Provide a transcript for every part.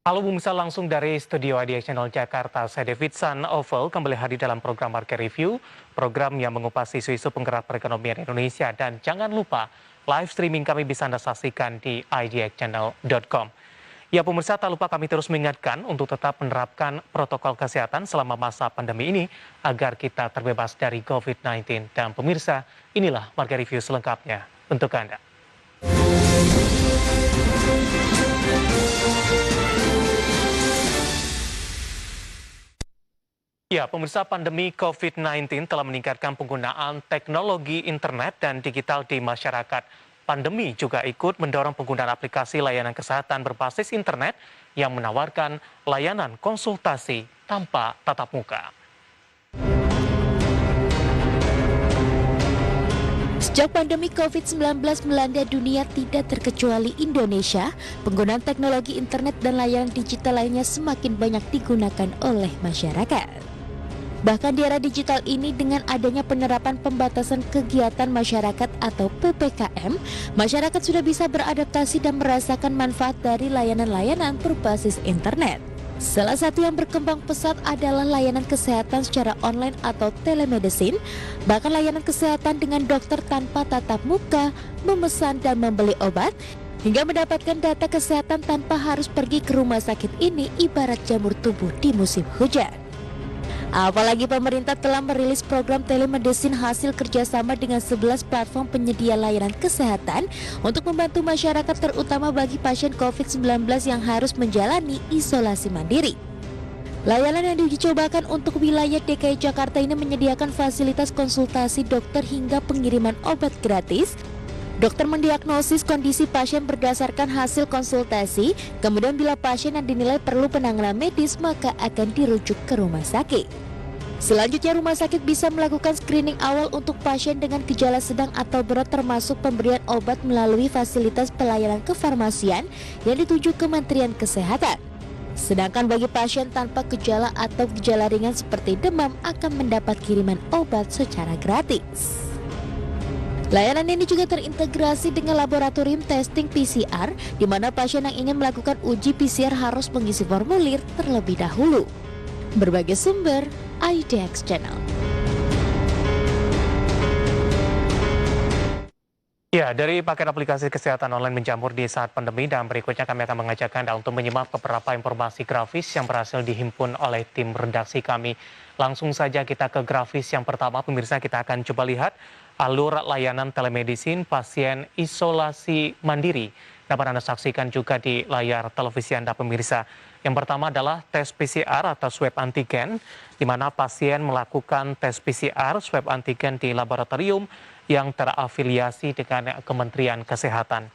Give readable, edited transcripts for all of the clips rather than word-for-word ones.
Halo pemirsa, langsung dari studio IDX Channel Jakarta, saya David San Oval kembali hadir dalam program Market Review, program yang mengupas isu-isu penggerak perekonomian Indonesia. Dan jangan lupa, live streaming kami bisa Anda saksikan di idxchannel.com. Ya pemirsa, tak lupa kami terus mengingatkan untuk tetap menerapkan protokol kesehatan selama masa pandemi ini agar kita terbebas dari COVID-19. Dan pemirsa, inilah Market Review selengkapnya untuk Anda. Ya, pemirsa, pandemi COVID-19 telah meningkatkan penggunaan teknologi internet dan digital di masyarakat. Pandemi juga ikut mendorong penggunaan aplikasi layanan kesehatan berbasis internet yang menawarkan layanan konsultasi tanpa tatap muka. Sejak pandemi COVID-19 melanda dunia tidak terkecuali Indonesia, penggunaan teknologi internet dan layanan digital lainnya semakin banyak digunakan oleh masyarakat. Bahkan di era digital ini dengan adanya penerapan pembatasan kegiatan masyarakat atau PPKM, masyarakat sudah bisa beradaptasi dan merasakan manfaat dari layanan-layanan berbasis internet. Salah satu yang berkembang pesat adalah layanan kesehatan secara online atau telemedicine, bahkan layanan kesehatan dengan dokter tanpa tatap muka, memesan dan membeli obat, hingga mendapatkan data kesehatan tanpa harus pergi ke rumah sakit ini ibarat jamur tubuh di musim hujan. Apalagi pemerintah telah merilis program telemedicine hasil kerjasama dengan 11 platform penyedia layanan kesehatan untuk membantu masyarakat terutama bagi pasien COVID-19 yang harus menjalani isolasi mandiri. Layanan yang dicobakan untuk wilayah DKI Jakarta ini menyediakan fasilitas konsultasi dokter hingga pengiriman obat gratis. Dokter mendiagnosis kondisi pasien berdasarkan hasil konsultasi, kemudian bila pasien yang dinilai perlu penanganan medis maka akan dirujuk ke rumah sakit. Selanjutnya rumah sakit bisa melakukan screening awal untuk pasien dengan gejala sedang atau berat termasuk pemberian obat melalui fasilitas pelayanan kefarmasian yang dituju Kementerian Kesehatan. Sedangkan bagi pasien tanpa gejala atau gejala ringan seperti demam akan mendapat kiriman obat secara gratis. Layanan ini juga terintegrasi dengan laboratorium testing PCR, di mana pasien yang ingin melakukan uji PCR harus mengisi formulir terlebih dahulu. Berbagai sumber, IDX Channel. Ya, dari paket aplikasi kesehatan online menjamur di saat pandemi, dan berikutnya kami akan mengajak Anda untuk menyimak beberapa informasi grafis yang berhasil dihimpun oleh tim redaksi kami. Langsung saja kita ke grafis yang pertama, pemirsa, kita akan coba lihat alur layanan telemedicine pasien isolasi mandiri. Dapat Anda saksikan juga di layar televisi Anda, pemirsa. Yang pertama adalah tes PCR atau swab antigen, di mana pasien melakukan tes PCR swab antigen di laboratorium yang terafiliasi dengan Kementerian Kesehatan.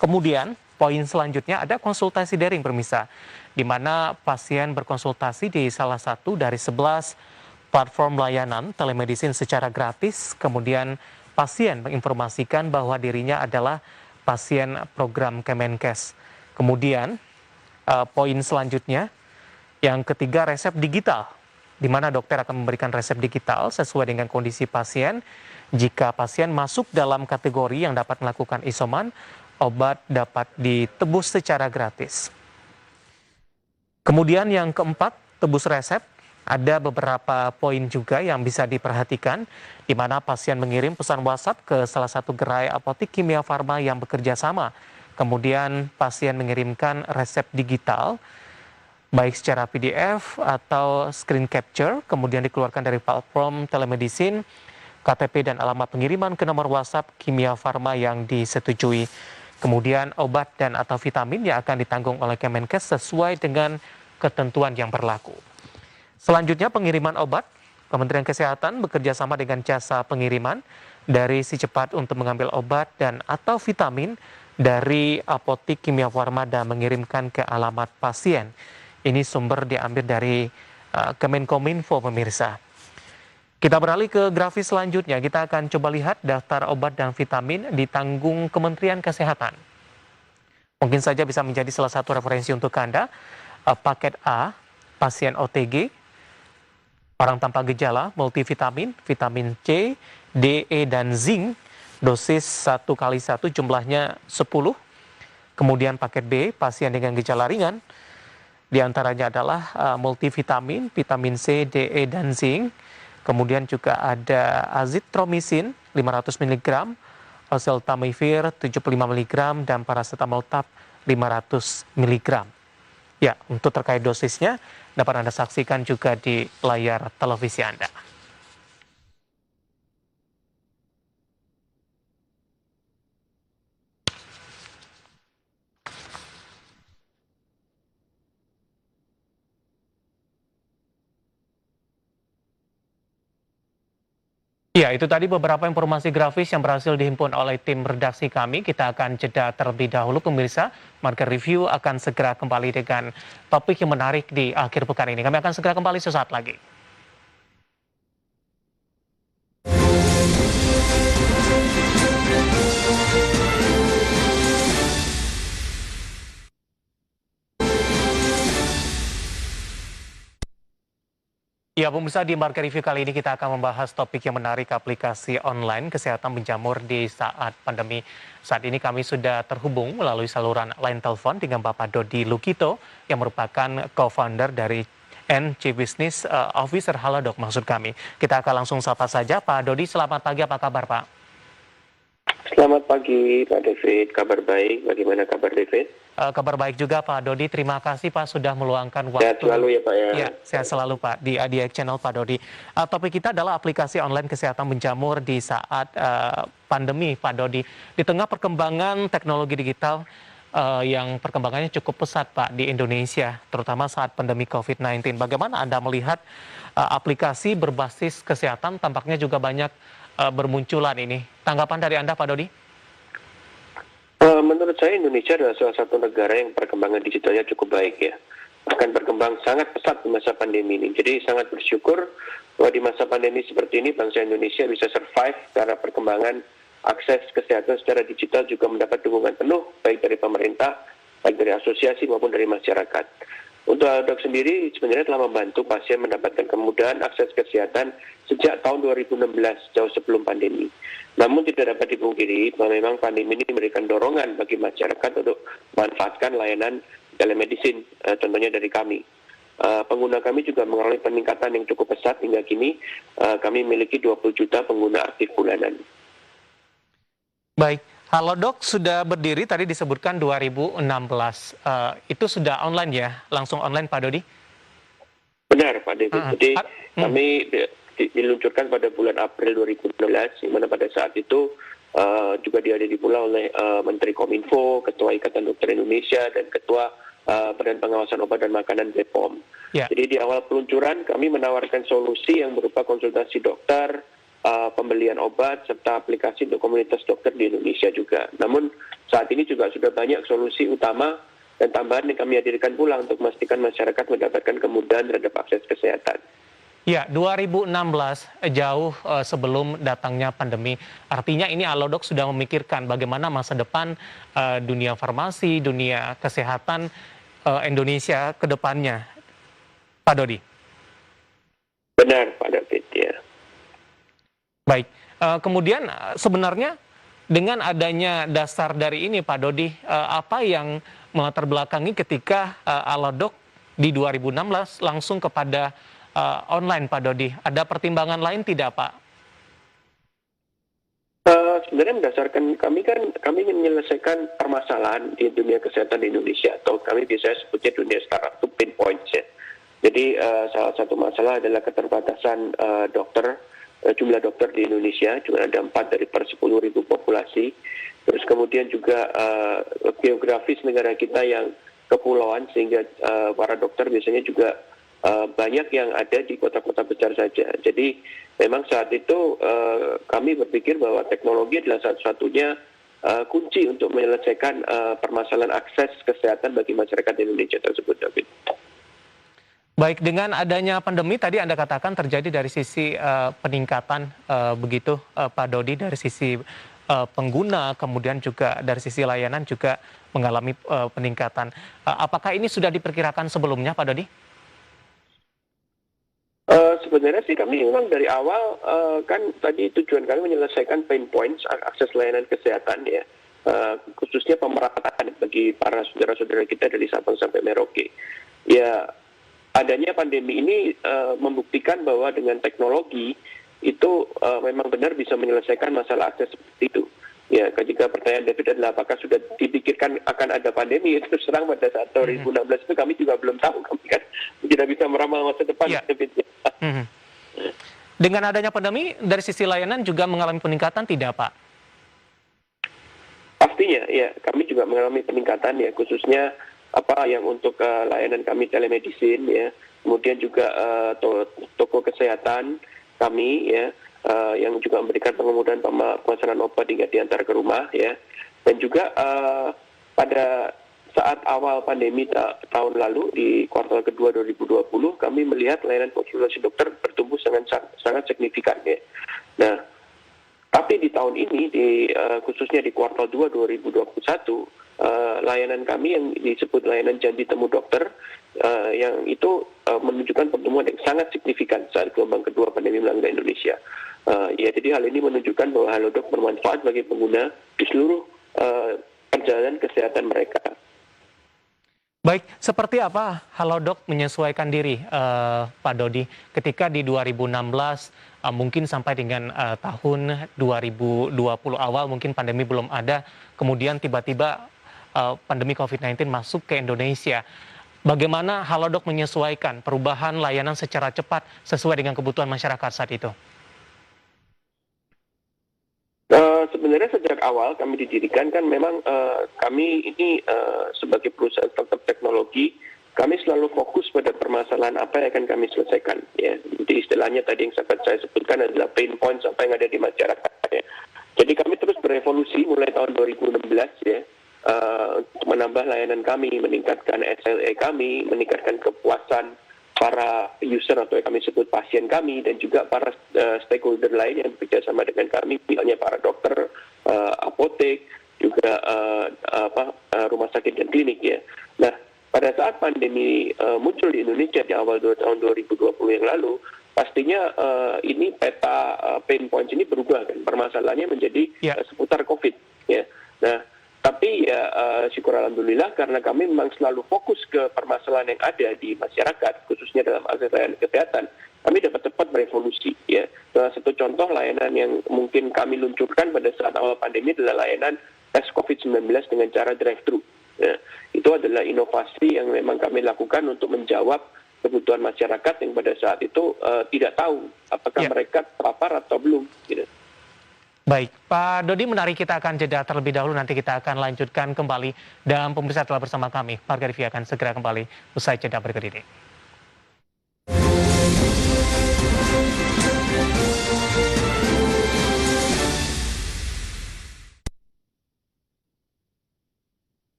Kemudian, poin selanjutnya ada konsultasi daring, pemirsa, di mana pasien berkonsultasi di salah satu dari 11 platform layanan telemedicine secara gratis. Kemudian pasien menginformasikan bahwa dirinya adalah pasien program Kemenkes. Kemudian poin selanjutnya, yang ketiga, resep digital, di mana dokter akan memberikan resep digital sesuai dengan kondisi pasien. Jika pasien masuk dalam kategori yang dapat melakukan isoman, obat dapat ditebus secara gratis. Kemudian yang keempat, tebus resep. Ada beberapa poin juga yang bisa diperhatikan, di mana pasien mengirim pesan WhatsApp ke salah satu gerai apotik Kimia Farma yang bekerja sama. Kemudian pasien mengirimkan resep digital, baik secara PDF atau screen capture, kemudian dikeluarkan dari platform telemedicine, KTP dan alamat pengiriman ke nomor WhatsApp Kimia Farma yang disetujui. Kemudian obat dan atau vitamin yang akan ditanggung oleh Kemenkes sesuai dengan ketentuan yang berlaku. Selanjutnya pengiriman obat, Kementerian Kesehatan bekerja sama dengan jasa pengiriman dari Si Cepat untuk mengambil obat dan atau vitamin dari apotik Kimia Farma dan mengirimkan ke alamat pasien. Ini sumber diambil dari Kemenkominfo, pemirsa. Kita beralih ke grafis selanjutnya, kita akan coba lihat daftar obat dan vitamin ditanggung Kementerian Kesehatan. Mungkin saja bisa menjadi salah satu referensi untuk Anda. Paket A, pasien OTG, orang tanpa gejala, multivitamin, vitamin C, D, E, dan zinc, dosis 1x1 jumlahnya 10. Kemudian paket B, pasien dengan gejala ringan, Di antaranya adalah multivitamin, vitamin C, D, E, dan zinc. Kemudian juga ada azitromisin 500 mg, oseltamivir 75 mg, dan paracetamol tab 500 mg. Ya, untuk terkait dosisnya dapat Anda saksikan juga di layar televisi Anda. Ya, itu tadi beberapa informasi grafis yang berhasil dihimpun oleh tim redaksi kami. Kita akan jeda terlebih dahulu, pemirsa. Market Review akan segera kembali dengan topik yang menarik di akhir pekan ini. Kami akan segera kembali sesaat lagi. Ya, pemirsa, di Market Review kali ini kita akan membahas topik yang menarik, aplikasi online kesehatan menjamur di saat pandemi. Saat ini kami sudah terhubung melalui saluran line telepon dengan Bapak Dodi Lukito yang merupakan co-founder dari Chief Business Officer Halodoc maksud kami. Kita akan langsung sapa saja. Pak Dodi, selamat pagi, apa kabar Pak? Selamat pagi Pak David, kabar baik. Bagaimana kabar David? Kabar baik juga Pak Dodi, terima kasih Pak sudah meluangkan waktu. Sehat selalu ya Pak ya. Ya, sehat selalu Pak di ADX Channel Pak Dodi. Topik kita adalah aplikasi online kesehatan menjamur di saat pandemi Pak Dodi. Di tengah perkembangan teknologi digital yang perkembangannya cukup pesat Pak di Indonesia, terutama saat pandemi COVID-19. Bagaimana Anda melihat aplikasi berbasis kesehatan tampaknya juga banyak bermunculan ini. Tanggapan dari Anda Pak Dodi? Menurut saya Indonesia adalah salah satu negara yang perkembangan digitalnya cukup baik ya. Bahkan berkembang sangat pesat di masa pandemi ini. Jadi sangat bersyukur bahwa di masa pandemi seperti ini bangsa Indonesia bisa survive karena perkembangan akses kesehatan secara digital juga mendapat dukungan penuh baik dari pemerintah, baik dari asosiasi maupun dari masyarakat. Untuk Halodoc sendiri sebenarnya telah membantu pasien mendapatkan kemudahan akses kesehatan sejak tahun 2016 jauh sebelum pandemi. Namun tidak dapat dipungkiri bahwa memang pandemi ini memberikan dorongan bagi masyarakat untuk memanfaatkan layanan telemedicine, contohnya dari kami. Pengguna kami juga mengalami peningkatan yang cukup pesat hingga kini kami memiliki 20 juta pengguna aktif bulanan. Baik, Halodoc sudah berdiri tadi disebutkan 2016. Itu sudah online ya? Langsung online Pak Dodi? Benar Pak David. Jadi kami diluncurkan pada bulan April 2016, di mana pada saat itu juga dihadiri pula oleh Menteri Kominfo, Ketua Ikatan Dokter Indonesia, dan Ketua Badan Pengawasan Obat dan Makanan BPOM. Ya. Jadi di awal peluncuran kami menawarkan solusi yang berupa konsultasi dokter, pembelian obat, serta aplikasi untuk komunitas dokter di Indonesia juga. Namun saat ini juga sudah banyak solusi utama dan tambahan yang kami hadirkan pula untuk memastikan masyarakat mendapatkan kemudahan terhadap akses kesehatan. Ya, 2016 jauh sebelum datangnya pandemi. Artinya ini Halodoc sudah memikirkan bagaimana masa depan dunia farmasi, dunia kesehatan Indonesia ke depannya. Pak Dodi. Benar Pak David, ya. Baik, kemudian sebenarnya dengan adanya dasar dari ini Pak Dodi, apa yang melatar belakangi ketika Halodoc di 2016 langsung kepada online Pak Dodi? Ada pertimbangan lain tidak Pak? Sebenarnya berdasarkan kami ingin menyelesaikan permasalahan di dunia kesehatan di Indonesia, atau kami biasanya sebutnya dunia startup to pain points ya. Jadi salah satu masalah adalah keterbatasan jumlah dokter di Indonesia, cuma ada 4 dari per 10.000 populasi. Terus kemudian juga geografis negara kita yang kepulauan, sehingga para dokter biasanya juga banyak yang ada di kota-kota besar saja. Jadi memang saat itu kami berpikir bahwa teknologi adalah satu-satunya kunci untuk menyelesaikan permasalahan akses kesehatan bagi masyarakat Indonesia tersebut, David. Baik, dengan adanya pandemi tadi Anda katakan terjadi dari sisi peningkatan begitu Pak Dodi, dari sisi pengguna, kemudian juga dari sisi layanan juga mengalami peningkatan. Apakah ini sudah diperkirakan sebelumnya Pak Dodi? Sebenarnya sih kami memang dari awal kan tadi tujuan kami menyelesaikan pain points akses layanan kesehatan ya, khususnya pemerataan bagi para saudara-saudara kita dari Sabang sampai Merauke. Ya, adanya pandemi ini membuktikan bahwa dengan teknologi itu memang benar bisa menyelesaikan masalah akses seperti itu. Ya, jika pertanyaan David adalah apakah sudah dipikirkan akan ada pandemi, itu terus terang pada saat 2016 itu kami juga belum tahu, kami kan tidak bisa meramal masa depan. Ya. David. Dengan adanya pandemi, dari sisi layanan juga mengalami peningkatan tidak, Pak? Pastinya, ya, kami juga mengalami peningkatan ya, khususnya apa yang untuk layanan kami telemedicine ya, kemudian juga toko kesehatan kami ya, yang juga memberikan pengemudahan pemesanan obat hingga diantar ke rumah ya, dan juga pada saat awal pandemi tahun lalu di kuartal kedua 2020 kami melihat layanan konsultasi dokter bertumbuh sangat signifikan ya. Nah, tapi di tahun ini khususnya di kuartal 2 2021 layanan kami yang disebut layanan janji temu dokter yang itu menunjukkan pertumbuhan yang sangat signifikan saat gelombang kedua pandemi melanda Indonesia. Ya, jadi hal ini menunjukkan bahwa Halodoc bermanfaat bagi pengguna di seluruh perjalanan kesehatan mereka. Baik, seperti apa Halodoc menyesuaikan diri, Pak Dodi, ketika di 2016 mungkin sampai dengan tahun 2020 awal mungkin pandemi belum ada, kemudian tiba-tiba pandemi COVID-19 masuk ke Indonesia. Bagaimana Halodoc menyesuaikan perubahan layanan secara cepat sesuai dengan kebutuhan masyarakat saat itu? Sebenarnya sejak awal kami didirikan kan memang kami ini sebagai perusahaan startup teknologi, kami selalu fokus pada permasalahan apa yang akan kami selesaikan. Ya. Jadi istilahnya tadi yang sempat saya sebutkan adalah pain points apa yang ada di masyarakat. Ya. Jadi kami terus berevolusi mulai tahun 2016 ya, untuk menambah layanan kami, meningkatkan SLA kami, meningkatkan kepuasan para user atau yang kami sebut pasien kami, dan juga para stakeholder lain yang bekerja sama dengan kami, misalnya para dokter, apotek, juga rumah sakit dan klinik ya. Nah, pada saat pandemi muncul di Indonesia di awal tahun 2020 yang lalu, pastinya ini peta pain points ini berubah kan, permasalahannya menjadi seputar COVID ya. Nah, tapi ya syukur alhamdulillah karena kami memang selalu fokus ke permasalahan yang ada di masyarakat, khususnya dalam akses layanan kesehatan, kami dapat cepat berevolusi. Ya. Salah satu contoh layanan yang mungkin kami luncurkan pada saat awal pandemi adalah layanan tes COVID-19 dengan cara drive-thru. Ya. Itu adalah inovasi yang memang kami lakukan untuk menjawab kebutuhan masyarakat yang pada saat itu tidak tahu apakah mereka terpapar atau belum. Gitu. Baik, Pak Dodi, menarik, kita akan jeda terlebih dahulu, nanti kita akan lanjutkan kembali dan pemirsa telah bersama kami. Marga Rivi akan segera kembali usai jeda berikut ini.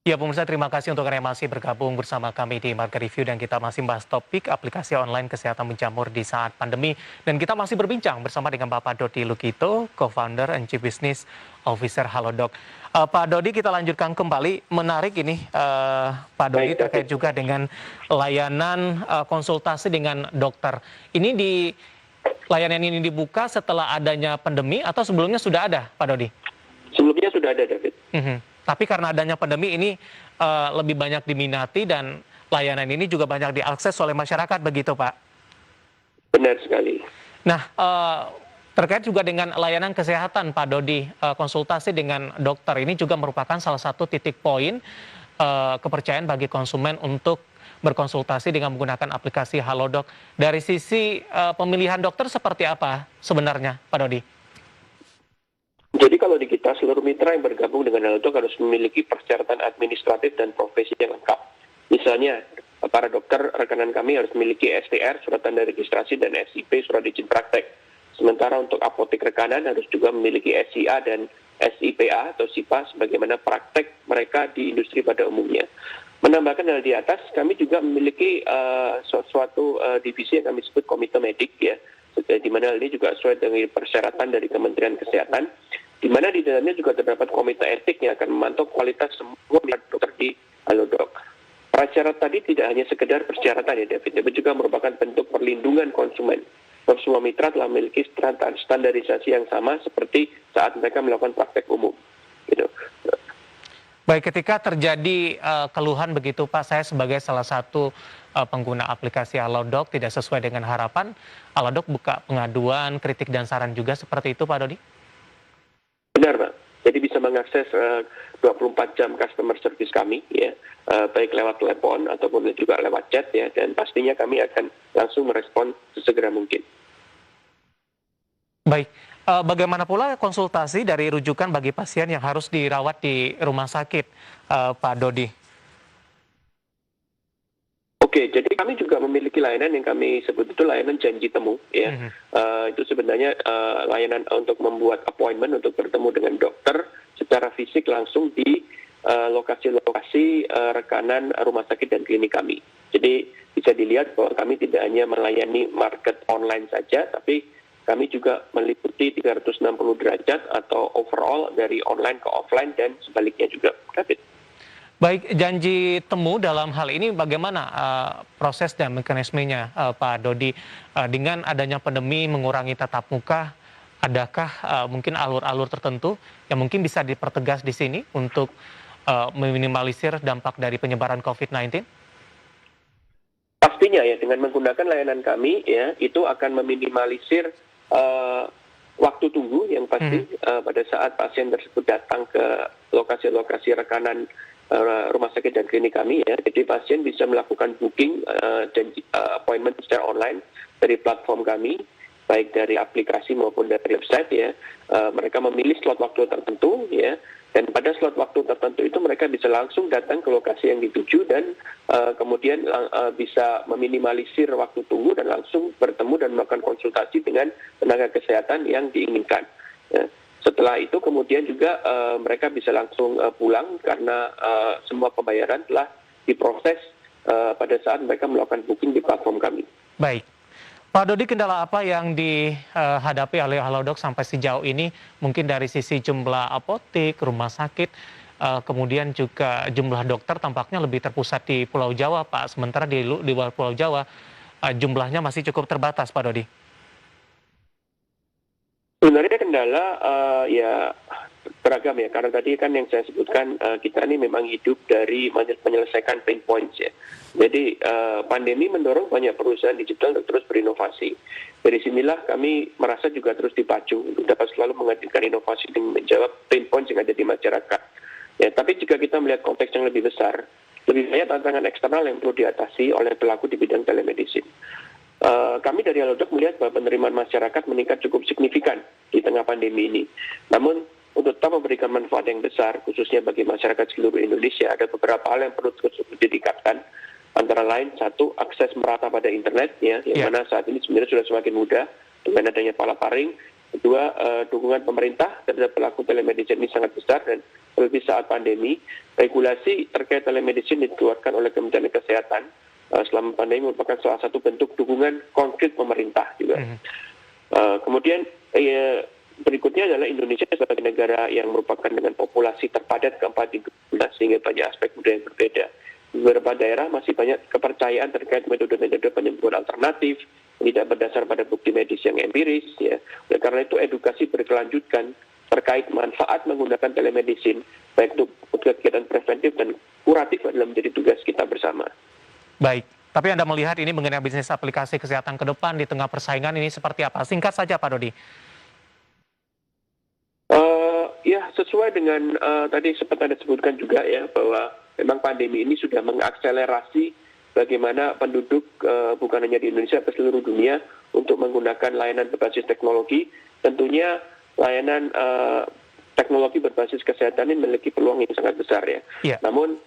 Ya pemirsa, terima kasih untuk Anda yang masih bergabung bersama kami di Marga Review, dan kita masih membahas topik aplikasi online kesehatan menjamur di saat pandemi. Dan kita masih berbincang bersama dengan Bapak Dodi Lukito, Co-founder and Chief Business Officer Halodoc. Pak Dodi, kita lanjutkan kembali. Menarik ini Pak Dodi terkait juga dengan layanan konsultasi dengan dokter. Ini layanan ini dibuka setelah adanya pandemi atau sebelumnya sudah ada, Pak Dodi? Sebelumnya sudah ada, David. Tapi karena adanya pandemi ini lebih banyak diminati dan layanan ini juga banyak diakses oleh masyarakat, begitu Pak? Benar sekali. Nah, terkait juga dengan layanan kesehatan Pak Dodi, konsultasi dengan dokter ini juga merupakan salah satu titik poin kepercayaan bagi konsumen untuk berkonsultasi dengan menggunakan aplikasi Halodoc. Dari sisi pemilihan dokter seperti apa sebenarnya Pak Dodi? Jadi kalau di kita, seluruh mitra yang bergabung dengan Halodoc harus memiliki persyaratan administratif dan profesi yang lengkap. Misalnya, para dokter rekanan kami harus memiliki STR, surat tanda registrasi, dan SIP, surat izin praktek. Sementara untuk apotek rekanan harus juga memiliki SIA dan SIPA atau SIPA sebagaimana praktek mereka di industri pada umumnya. Menambahkan hal di atas, kami juga memiliki suatu divisi yang kami sebut komite medik ya, di mana hal ini juga sesuai dengan persyaratan dari Kementerian Kesehatan, di mana di dalamnya juga terdapat komite etik yang akan memantau kualitas semua dokter di Halodoc. Prasyarat tadi tidak hanya sekedar persyaratan ya David, tapi juga merupakan bentuk perlindungan konsumen. semua mitra telah memiliki standarisasi yang sama seperti saat mereka melakukan praktek umum. Gitu. Baik, ketika terjadi keluhan begitu Pak, saya sebagai salah satu pengguna aplikasi Halodoc tidak sesuai dengan harapan, Halodoc buka pengaduan, kritik dan saran juga seperti itu Pak Dodi? Benar Pak, jadi bisa mengakses 24 jam customer service kami, ya, baik lewat telepon ataupun juga lewat chat, ya, dan pastinya kami akan langsung merespon sesegera mungkin. Baik, bagaimana pula konsultasi dari rujukan bagi pasien yang harus dirawat di rumah sakit, Pak Dodi? Oke, jadi kami juga memiliki layanan yang kami sebut itu layanan janji temu, ya. Itu sebenarnya layanan untuk membuat appointment untuk bertemu dengan dokter secara fisik langsung di lokasi-lokasi rekanan rumah sakit dan klinik kami. Jadi bisa dilihat bahwa kami tidak hanya melayani market online saja, tapi kami juga meliputi 360 derajat atau overall dari online ke offline dan sebaliknya juga, David. Baik, janji temu dalam hal ini bagaimana proses dan mekanismenya Pak Dodi? Dengan adanya pandemi mengurangi tatap muka, adakah mungkin alur-alur tertentu yang mungkin bisa dipertegas di sini untuk meminimalisir dampak dari penyebaran COVID-19? Pastinya ya, dengan menggunakan layanan kami, ya, itu akan meminimalisir waktu tunggu yang pasti pada saat pasien tersebut datang ke lokasi-lokasi rekanan rumah sakit dan klinik kami, ya. Jadi pasien bisa melakukan booking dan appointment secara online dari platform kami, baik dari aplikasi maupun dari website, ya. Mereka memilih slot waktu tertentu, ya, dan pada slot waktu tertentu itu mereka bisa langsung datang ke lokasi yang dituju dan kemudian bisa meminimalisir waktu tunggu dan langsung bertemu dan melakukan konsultasi dengan tenaga kesehatan yang diinginkan, ya. Setelah itu kemudian juga mereka bisa langsung pulang karena semua pembayaran telah diproses pada saat mereka melakukan booking di platform kami. Baik. Pak Dodi, kendala apa yang dihadapi oleh Halodoc sampai sejauh ini? Mungkin dari sisi jumlah apotek, rumah sakit, kemudian juga jumlah dokter tampaknya lebih terpusat di Pulau Jawa, Pak. Sementara di luar Pulau Jawa jumlahnya masih cukup terbatas, Pak Dodi. Sebenarnya kendala ya beragam ya, karena tadi kan yang saya sebutkan kita ini memang hidup dari menyelesaikan pain points, ya. Jadi pandemi mendorong banyak perusahaan digital untuk terus berinovasi. Dari sinilah kami merasa juga terus dipacu untuk dapat selalu menghadirkan inovasi dan menjawab pain points yang ada di masyarakat. Ya, tapi jika kita melihat konteks yang lebih besar, lebih banyak tantangan eksternal yang perlu diatasi oleh pelaku di bidang telemedicine. Kami dari Halodoc melihat bahwa penerimaan masyarakat meningkat cukup signifikan di tengah pandemi ini. Namun, untuk tetap memberikan manfaat yang besar, khususnya bagi masyarakat seluruh Indonesia, ada beberapa hal yang perlu terus ditingkatkan. Antara lain, satu, akses merata pada internet, ya, yang mana saat ini sebenarnya sudah semakin mudah dengan adanya palaparing. Kedua, dukungan pemerintah terhadap pelaku telemedicine ini sangat besar, dan terlebih saat pandemi, regulasi terkait telemedicine dikeluarkan oleh Kementerian Kesehatan selama pandemi merupakan salah satu bentuk dukungan konkret pemerintah juga. Kemudian berikutnya adalah Indonesia sebagai negara yang merupakan dengan populasi terpadat keempat di dunia, sehingga banyak aspek budaya yang berbeda. Di beberapa daerah masih banyak kepercayaan terkait metode-metode penyembuhan alternatif yang tidak berdasar pada bukti medis yang empiris, ya. Oleh karena itu edukasi berkelanjutan terkait manfaat menggunakan telemedicine, baik untuk kegiatan preventif dan kuratif adalah menjadi tugas kita bersama. Baik, tapi Anda melihat ini mengenai bisnis aplikasi kesehatan ke depan di tengah persaingan ini seperti apa? Singkat saja Pak Dodi. Ya, sesuai dengan tadi sempat Anda sebutkan juga, ya, bahwa memang pandemi ini sudah mengakselerasi bagaimana penduduk bukan hanya di Indonesia, tapi seluruh dunia untuk menggunakan layanan berbasis teknologi. Tentunya layanan teknologi berbasis kesehatan ini memiliki peluang yang sangat besar, ya. Yeah. Namun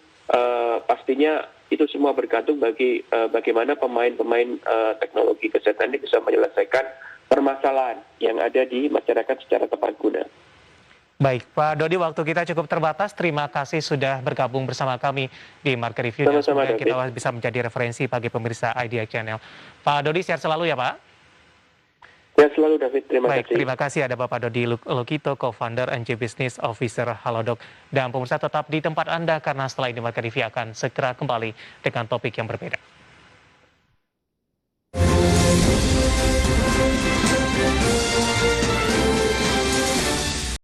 pastinya itu semua bergantung bagaimana pemain-pemain teknologi kesehatan ini bisa menyelesaikan permasalahan yang ada di masyarakat secara tepat guna. Baik, Pak Dodi, waktu kita cukup terbatas. Terima kasih sudah bergabung bersama kami di Market Review. Dan semoga kita bisa menjadi referensi bagi pemirsa IDX Channel. Pak Dodi, sehat selalu ya, Pak? Ya, selalu, David. Terima kasih. Terima kasih ada Bapak Dodi Lokito, co-founder and Chief Business Officer Halodoc. Dan pemirsa tetap di tempat Anda karena setelah ini Market Review akan segera kembali dengan topik yang berbeda.